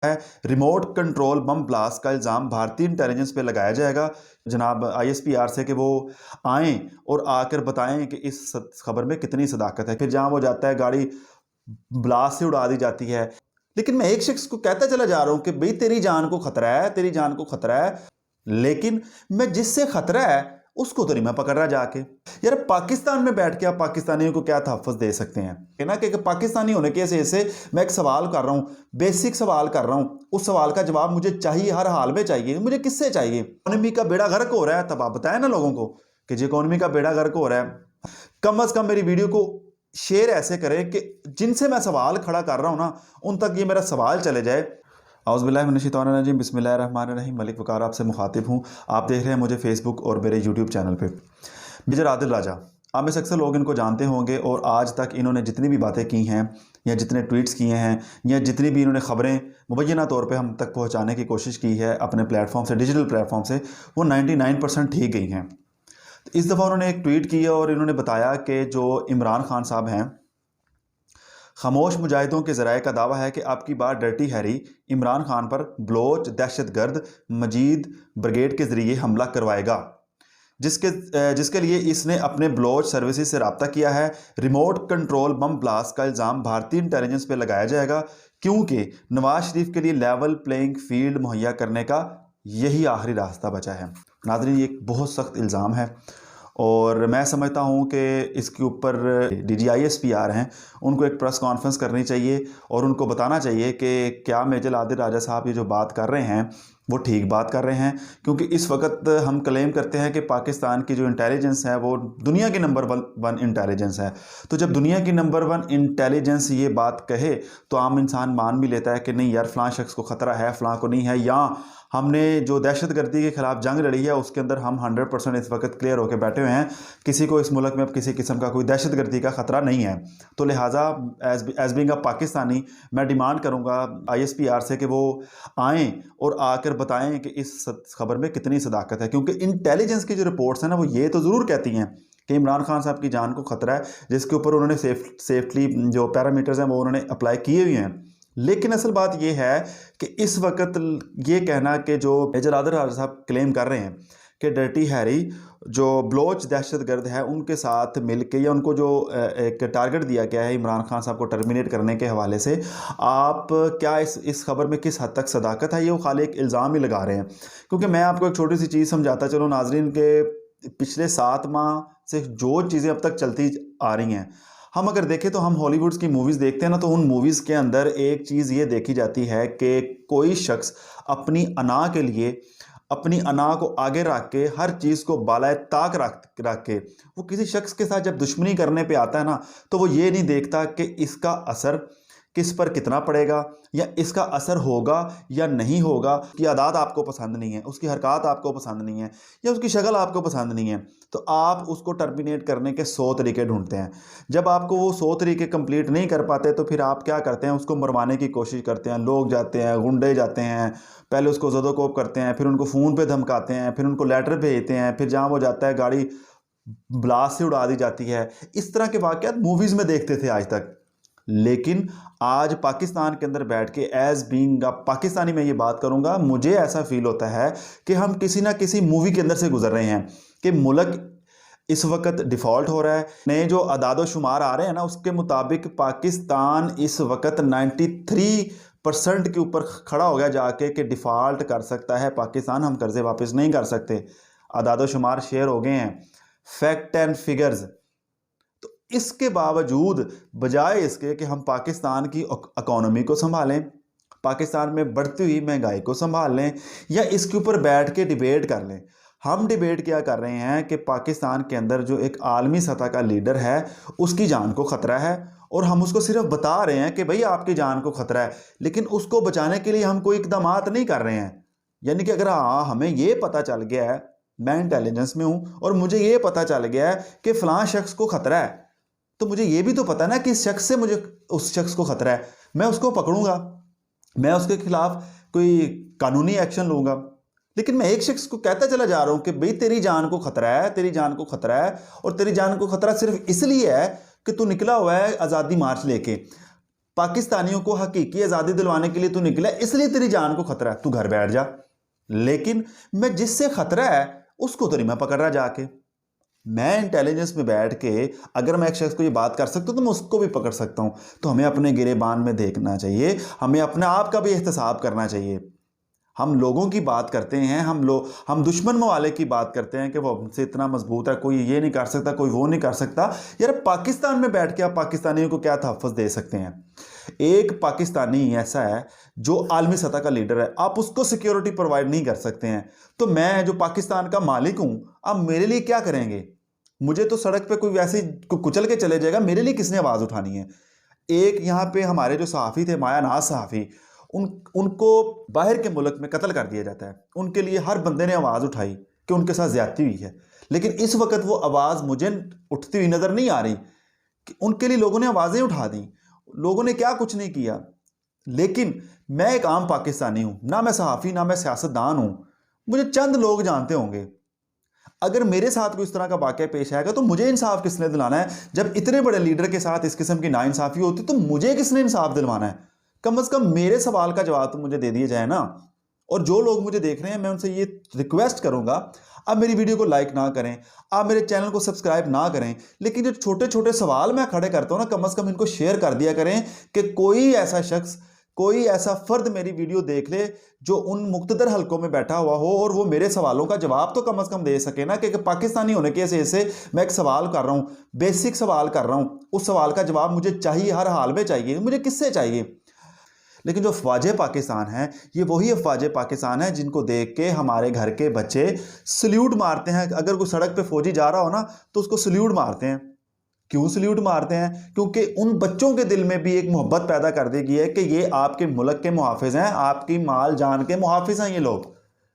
है। Remote control bomb blast का इल्ज़ाम भारतीय इंटेलिजेंस पे लगाया जाएगा जनाब आईएसपीआर से कि वो आएँ और आकर बताएं कि इस खबर में कितनी सदाकत है। फिर जहां वो जाता है गाड़ी ब्लास्ट से उड़ा दी जाती है। लेकिन मैं एक शख्स को कहता चला जा रहा हूं कि भाई तेरी जान को खतरा है, तेरी जान को खतरा है, लेकिन मैं जिससे खतरा है उसको तो नहीं मैं पकड़ रहा जाके। यार पाकिस्तान में बैठ के आप पाकिस्तानियों को क्या तहफ़्फ़ुज़ दे सकते हैं कि ना कि पाकिस्तानी होने के वजह से मैं एक सवाल कर रहा हूँ, बेसिक सवाल कर रहा हूँ, उस सवाल का जवाब मुझे चाहिए, हर हाल में चाहिए। मुझे किससे चाहिए? इकोनॉमी का बेड़ा गर्क हो रहा है, तब आप बताएं ना लोगों को कि जो इकोनॉमी का बेड़ा गर्क हो रहा है, कम अज़ कम मेरी वीडियो को शेयर ऐसे करें कि जिनसे मैं सवाल खड़ा कर रहा हूँ ना उन तक ये मेरा सवाल चले जाए। औज़ुबिल्लाहिमिनश्शैतानिर्रजीम बिस्मिल्लाहिर्रहमानिर्रहीम मलिक वक़ार आपसे मुखातिब हूँ। आप देख रहे हैं मुझे फेसबुक और मेरे यूट्यूब चैनल पे। मेजर आदिल राजा, आप में से अक्सर लोग इनको जानते होंगे और आज तक इन्होंने जितनी भी बातें की हैं या जितने ट्वीट्स किए हैं या जितनी भी इन्होंने ख़बरें मुबैना तौर पे हम तक पहुँचाने की कोशिश की है अपने प्लेटफॉर्म से, डिजिटल प्लेटफॉर्म से, वो 99% ठीक गई हैं। तो इस दफ़ा उन्होंने एक ट्वीट किया और इन्होंने बताया कि जो इमरान खान साहब हैं, खामोश मुजाहिदों के ज़राए का दावा है कि आपकी बार डर्टी हैरी इमरान खान पर बलोच दहशतगर्द मजीद ब्रिगेड के ज़रिए हमला करवाएगा, जिसके लिए इसने अपने बलोच सर्विसेज से रब्ता किया है। रिमोट कंट्रोल बम ब्लास्ट का इल्ज़ाम भारतीय इंटेलिजेंस पे लगाया जाएगा क्योंकि नवाज शरीफ के लिए लेवल प्लेइंग फील्ड मुहैया करने का यही आखिरी रास्ता बचा है। नाज़रीन, ये एक बहुत सख्त इल्ज़ाम है और मैं समझता हूँ कि इसके ऊपर DGISPR हैं, उनको एक प्रेस कॉन्फ्रेंस करनी चाहिए और उनको बताना चाहिए कि क्या मेजर आदिल राजा साहब ये जो बात कर रहे हैं वो ठीक बात कर रहे हैं। क्योंकि इस वक्त हम क्लेम करते हैं कि पाकिस्तान की जो इंटेलिजेंस है वो दुनिया की नंबर वन इंटेलिजेंस है। तो जब दुनिया की नंबर वन इंटेलिजेंस ये बात कहे तो आम इंसान मान भी लेता है कि नहीं यार, फ़लाँ शख्स को ख़तरा है, फ़लाँ को नहीं है, या हमने जो दहशतगर्दी के ख़िलाफ़ जंग लड़ी है उसके अंदर हम 100% इस वक्त क्लियर होकर बैठे हुए हैं, किसी को इस मुल्क में अब किसी किस्म का कोई दहशतगर्दी का ख़तरा नहीं है। तो लिहाजा एज बीइंग अ पाकिस्तानी मैं डिमांड करूँगा ISPR से कि वो आएँ और आकर बताएं कि इस खबर में कितनी सदाकत है। क्योंकि इंटेलिजेंस की जो रिपोर्ट्स हैं ना वो ये तो ज़रूर कहती हैं कि इमरान खान साहब की जान को ख़तरा है, जिसके ऊपर उन्होंने सेफ्टली जो पैरामीटर्स हैं वो उन्होंने अप्लाई किए हुए हैं। लेकिन असल बात यह है कि इस वक्त ये कहना कि जो मेजर आदिल राजा साहब क्लेम कर रहे हैं कि डर्टी हैरी जो बलोच दहशतगर्द है उनके साथ मिलके या उनको जो एक टारगेट दिया गया है इमरान खान साहब को टर्मिनेट करने के हवाले से, आप क्या इस खबर में किस हद तक सदाकत है, ये वो खाली एक इल्ज़ाम ही लगा रहे हैं। क्योंकि मैं आपको एक छोटी सी चीज़ समझाता चलूँ नाजरीन के पिछले 7 माह से जो चीज़ें अब तक चलती आ रही हैं, हम अगर देखें तो हम हॉलीवुड्स की मूवीज़ देखते हैं ना, तो उन मूवीज़ के अंदर एक चीज़ ये देखी जाती है कि कोई शख्स अपनी अना के लिए अपनी अना को आगे रख के हर चीज़ को बालाए ताक रख के वो किसी शख्स के साथ जब दुश्मनी करने पे आता है ना, तो वो ये नहीं देखता कि इसका असर किस पर कितना पड़ेगा या इसका असर होगा या नहीं होगा। कि आदात आपको पसंद नहीं है, उसकी हरकत आपको पसंद नहीं है या उसकी शक्ल आपको पसंद नहीं है, तो आप उसको टर्मिनेट करने के 100 तरीके ढूंढते हैं। जब आपको वो 100 तरीके कंप्लीट नहीं कर पाते तो फिर आप क्या करते हैं, उसको मरवाने की कोशिश करते हैं। लोग जाते हैं, गुंडे जाते हैं, पहले उसको ज़दोकोप करते हैं, फिर उनको फ़ोन पे धमकाते हैं, फिर उनको लेटर भेजते हैं, फिर जहाँ वो जाता है गाड़ी ब्लास्ट से उड़ा दी जाती है। इस तरह के वाक़यात मूवीज़ में देखते थे आज तक। लेकिन आज पाकिस्तान के अंदर बैठ के एज बीइंग अ पाकिस्तानी मैं ये बात करूंगा, मुझे ऐसा फील होता है कि हम किसी ना किसी मूवी के अंदर से गुजर रहे हैं कि मुल्क इस वक्त डिफ़ॉल्ट हो रहा है। नए जो अदाद शुमार आ रहे हैं ना उसके मुताबिक पाकिस्तान इस वक्त 93% के ऊपर खड़ा हो गया जाके कि डिफ़ॉल्ट कर सकता है पाकिस्तान, हम कर्ज़े वापस नहीं कर सकते। अदाद शुमार शेयर हो गए हैं, फैक्ट एंड फिगर्स। तो इसके बावजूद बजाय इसके कि हम पाकिस्तान की इकोनॉमी को संभालें, पाकिस्तान में बढ़ती हुई महंगाई को संभाल लें या इसके ऊपर बैठ के डिबेट कर लें, हम डिबेट क्या कर रहे हैं कि पाकिस्तान के अंदर जो एक आलमी सतह का लीडर है उसकी जान को ख़तरा है और हम उसको सिर्फ बता रहे हैं कि भाई आपकी जान को ख़तरा है, लेकिन उसको बचाने के लिए हम कोई इकदाम नहीं कर रहे हैं। यानी कि अगर हाँ हमें ये पता चल गया है, मैं इंटेलिजेंस में हूँ और मुझे ये पता चल गया है कि फ़लाँ शख्स को ख़तरा है, तो मुझे ये भी तो पता है ना कि इस शख्स से मुझे उस शख्स को ख़तरा है, मैं उसको पकड़ूंगा, मैं उसके खिलाफ कोई कानूनी एक्शन लूंगा। लेकिन मैं एक शख्स को कहता चला जा रहा हूं कि भाई तेरी जान को खतरा है, तेरी जान को खतरा है, और तेरी जान को खतरा सिर्फ इसलिए है कि तू निकला हुआ है आज़ादी मार्च लेके। पाकिस्तानियों को हकीकी आज़ादी दिलवाने के लिए तू निकला, इसलिए तेरी जान को खतरा है, तू घर बैठ जा। लेकिन मैं जिससे खतरा है उसको तो नहीं मैं पकड़ रहा जाके। मैं इंटेलिजेंस में बैठ के अगर मैं एक शख्स को ये बात कर सकता हूँ तो मैं उसको भी पकड़ सकता हूँ। तो हमें अपने गिरेबान में देखना चाहिए, हमें अपने आप का भी एहतसाब करना चाहिए। हम लोगों की बात करते हैं, हम दुश्मन मवाले की बात करते हैं कि वो हमसे इतना मजबूत है, कोई ये नहीं कर सकता, कोई वो नहीं कर सकता। यार पाकिस्तान में बैठ के आप पाकिस्तानियों को क्या तहफ़्फ़ुज़ दे सकते हैं? एक पाकिस्तानी ऐसा है जो आलमी सतह का लीडर है, आप उसको सिक्योरिटी प्रोवाइड नहीं कर सकते हैं। तो मैं जो पाकिस्तान का मालिक हूँ, आप मेरे लिए क्या करेंगे? मुझे तो सड़क पे कोई वैसे कुचल के चले जाएगा, मेरे लिए किसने आवाज़ उठानी है? एक यहाँ पे हमारे जो सहाफ़ी थे, माया नाज सहाफ़ी, उनको बाहर के मुल्क में कत्ल कर दिया जाता है। उनके लिए हर बंदे ने आवाज़ उठाई कि उनके साथ ज़्यादती हुई है, लेकिन इस वक्त वो आवाज़ मुझे उठती हुई नज़र नहीं आ रही कि उनके लिए लोगों ने आवाज़ें उठा दी, लोगों ने क्या कुछ नहीं किया। लेकिन मैं एक आम पाकिस्तानी हूँ, ना मैं सहाफ़ी ना मैं सियासतदान हूँ, मुझे चंद लोग जानते होंगे। अगर मेरे साथ कोई इस तरह का वाक़या पेश आएगा तो मुझे इंसाफ किसने दिलाना है? जब इतने बड़े लीडर के साथ इस किस्म की नाइंसाफ़ी होती तो मुझे किसने इंसाफ दिलवाना है? कम से कम मेरे सवाल का जवाब तो मुझे दे दिया जाए ना। और जो लोग मुझे देख रहे हैं, मैं उनसे ये रिक्वेस्ट करूंगा, आप मेरी वीडियो को लाइक ना करें, आप मेरे चैनल को सब्सक्राइब ना करें, लेकिन जो छोटे छोटे सवाल मैं खड़े करता हूँ ना, कम से कम इनको शेयर कर दिया करें कि कोई ऐसा शख्स, कोई ऐसा फर्द मेरी वीडियो देख ले जो उन मुक्तदर हलकों में बैठा हुआ हो और वो मेरे सवालों का जवाब तो कम से कम दे सके ना। कि पाकिस्तानी होने के वजह से मैं एक सवाल कर रहा हूँ, बेसिक सवाल कर रहा हूँ, उस सवाल का जवाब मुझे चाहिए, हर हाल में चाहिए। मुझे किससे चाहिए? लेकिन जो अफवाज पाकिस्तान है, ये वही अफवाज पाकिस्तान है जिनको देख के हमारे घर के बच्चे सल्यूट मारते हैं। अगर कोई सड़क पे फौजी जा रहा हो ना तो उसको सल्यूट मारते हैं। क्यों सल्यूट मारते हैं? क्योंकि उन बच्चों के दिल में भी एक मोहब्बत पैदा कर दी गई है कि ये आपके मुल्क के मुहाफिज हैं, आपकी माल जान के मुहाफिज हैं ये लोग।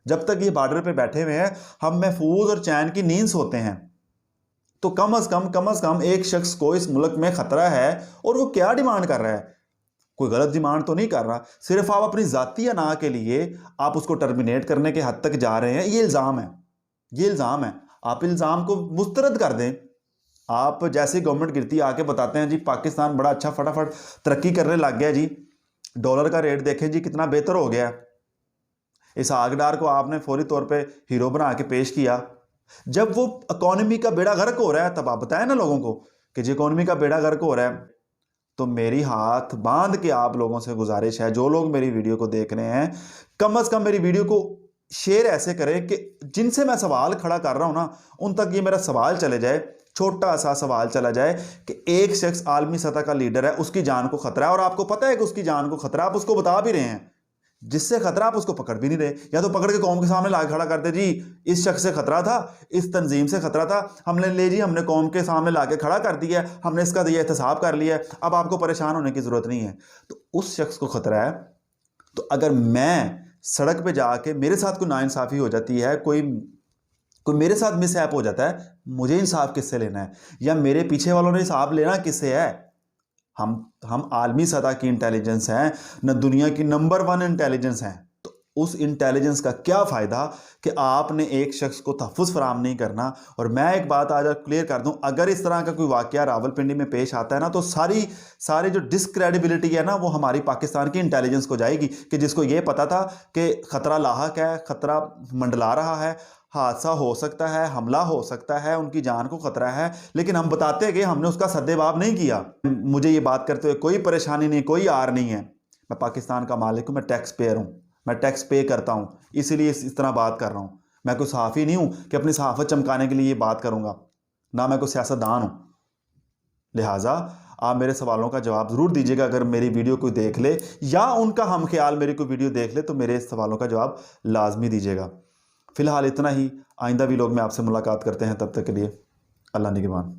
जब तक ये बॉर्डर पे बैठे हुए हैं, हम महफूज और चैन की नींद सोते हैं। तो कम अज कम एक शख्स को इस मुल्क में खतरा है और वो क्या डिमांड कर रहा है? कोई गलत डिमांड तो नहीं कर रहा, सिर्फ आप अपनी जाती अना के लिए आप उसको टर्मिनेट करने के हद तक जा रहे हैं। ये इल्ज़ाम है, ये इल्ज़ाम है। आप इल्ज़ाम को मुस्तरद कर दें। आप जैसे गवर्नमेंट गिरती आके बताते हैं जी पाकिस्तान बड़ा अच्छा फटाफट तरक्की करने लग गया जी, डॉलर का रेट देखें जी कितना बेहतर हो गया। इस आगडार को आपने फौरी तौर पे हीरो बना के पेश किया। जब वो इकोनॉमी का बेड़ा गर्क हो रहा है तब आप बताएं ना लोगों को कि जी इकोनॉमी का बेड़ा गर्क हो रहा है। तो मेरी हाथ बांध के आप लोगों से गुजारिश है, जो लोग मेरी वीडियो को देख रहे हैं, कम से कम मेरी वीडियो को शेयर ऐसे करें कि जिनसे मैं सवाल खड़ा कर रहा हूं ना, उन तक ये मेरा सवाल चले जाए, छोटा सा सवाल चला जाए कि एक शख्स आलमी सतह का लीडर है, उसकी जान को खतरा है और आपको पता है कि उसकी जान को खतरा, आप उसको बता भी रहे हैं। जिससे खतरा आप उसको पकड़ भी नहीं रहे, या तो पकड़ के कौम के सामने ला खड़ा कर दे जी इस शख्स से खतरा था, इस तंजीम से खतरा था, हमने ले जी हमने कौम के सामने ला के खड़ा कर दिया, हमने इसका ये एहतसाब कर लिया, अब आपको परेशान होने की ज़रूरत नहीं है। तो उस शख्स को खतरा है। तो अगर मैं सड़क पे जाके मेरे साथ कोई नाइंसाफ़ी हो जाती है, कोई मेरे साथ मिसहैप हो जाता है, मुझे इंसाफ किससे लेना है? या मेरे पीछे वालों ने हिसाब लेना किससे है? हम आलमी सतह की इंटेलिजेंस हैं, न दुनिया की नंबर 1 इंटेलिजेंस हैं। तो उस इंटेलिजेंस का क्या फ़ायदा कि आपने एक शख्स को तहफ़्फ़ुज़ फराहम नहीं करना। और मैं एक बात आज क्लियर कर दूं, अगर इस तरह का कोई वाक़या रावलपिंडी में पेश आता है ना, तो सारी जो डिसक्रेडिबिलिटी है ना, वो हमारी पाकिस्तान की इंटेलिजेंस को जाएगी कि जिसको ये पता था कि ख़तरा लाहक है, ख़तरा मंडला रहा है, हादसा हो सकता है, हमला हो सकता है, उनकी जान को खतरा है, लेकिन हम बताते गए, हमने उसका सद्देबाब नहीं किया। मुझे ये बात करते हुए कोई परेशानी नहीं, कोई आर नहीं है। मैं पाकिस्तान का मालिक हूँ, मैं टैक्स पेयर हूँ, मैं टैक्स पे करता हूँ, इसीलिए इस तरह बात कर रहा हूँ। मैं कोई सहाफ़ी नहीं हूँ कि अपनी सहाफ़त चमकाने के लिए ये बात करूँगा, ना मैं कोई सियासतदान हूँ। लिहाजा आप मेरे सवालों का जवाब ज़रूर दीजिएगा। अगर मेरी वीडियो कोई देख ले या उनका हम ख्याल मेरी कोई वीडियो देख ले तो मेरे सवालों का जवाब लाजमी दीजिएगा। फ़िलहाल इतना ही, आइंदा भी लोग में आपसे मुलाकात करते हैं, तब तक के लिए अल्लाह निगहबान।